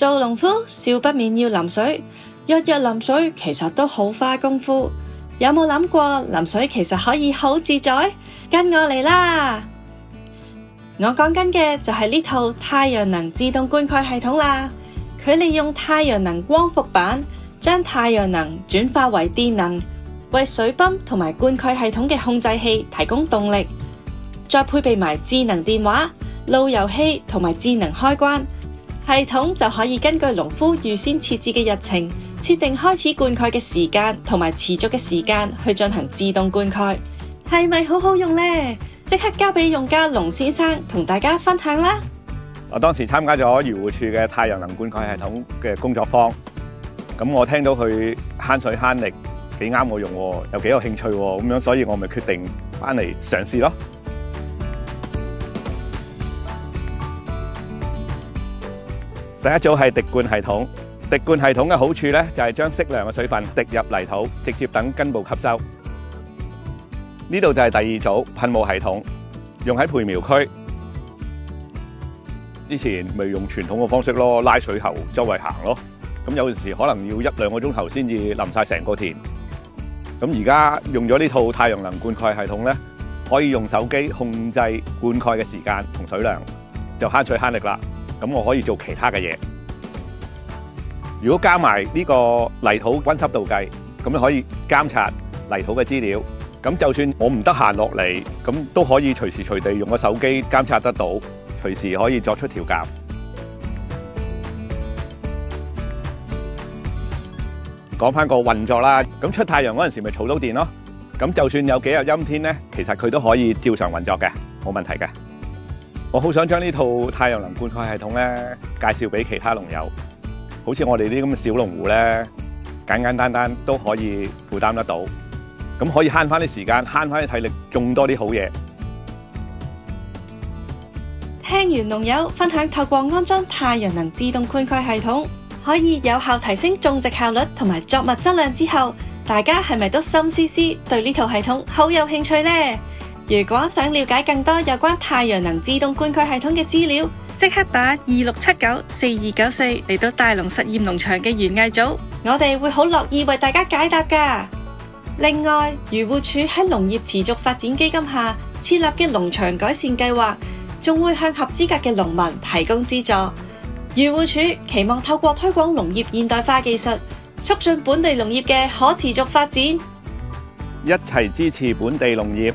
做農夫少不免要淋水，日日淋水其實都好花功夫。有冇諗過淋水其實可以好自在？跟我嚟啦！我講緊嘅就係呢套太陽能自動灌溉系統啦。佢利用太陽能光伏板將太陽能轉化為電能，為水泵同埋灌溉系統嘅控制器提供動力，再配備埋智能電話、路由器同埋智能開關。系統就可以根據農夫預先設置嘅日程，設定開始灌溉嘅時間同埋持續嘅時間去進行自動灌溉，係咪好好用呢？即刻交俾用家龍先生同大家分享啦！我當時參加咗漁護署嘅太陽能灌溉系統嘅工作坊，咁我聽到佢慳水慳力，幾啱我用，又幾有興趣咁樣，所以我咪決定翻嚟嘗試咯。第一組係滴灌系統，滴灌系統嘅好處咧就係將適量嘅水分滴入泥土，直接等根部吸收。呢度就係第二組噴霧系統，用喺培苗區。之前咪用傳統嘅方式咯，拉水喉周圍行咯。咁有陣時可能要1-2個鐘頭先至淋晒成個田。咁而家用咗呢套太陽能灌溉系統咧，可以用手機控制灌溉嘅時間同水量，就慳水慳力啦。咁我可以做其他嘅嘢。如果加埋呢個泥土溫濕度計，咁就可以監察泥土嘅資料。咁就算我唔得閒落嚟，咁都可以隨時隨地用個手機監察得到，隨時可以作出調校。講翻個運作啦，咁出太陽嗰陣時咪儲到電咯。咁就算有幾日陰天呢，其實佢都可以照常運作嘅，冇問題嘅。我好想將呢套太陽能灌溉系統咧介紹俾其他農友，好似我哋啲咁嘅小農戶咧，簡簡單單都可以負擔得到，咁可以慳翻啲時間，慳翻啲體力，種多啲好嘢。聽完農友分享透過安裝太陽能自動灌溉系統，可以有效提升種植效率同埋作物質量之後，大家係咪都心思思對呢套系統好有興趣呢？如果想了解更多有關太陽能自動灌溉系統嘅資料，即刻打26794294嚟到大龍實驗農場嘅園藝組，我哋會好樂意為大家解答㗎。另外，漁護署喺農業持續發展基金下設立嘅農場改善計劃，仲會向合資格嘅農民提供資助。漁護署期望透過推廣農業現代化技術，促進本地農業嘅可持續發展，一齊支持本地農業。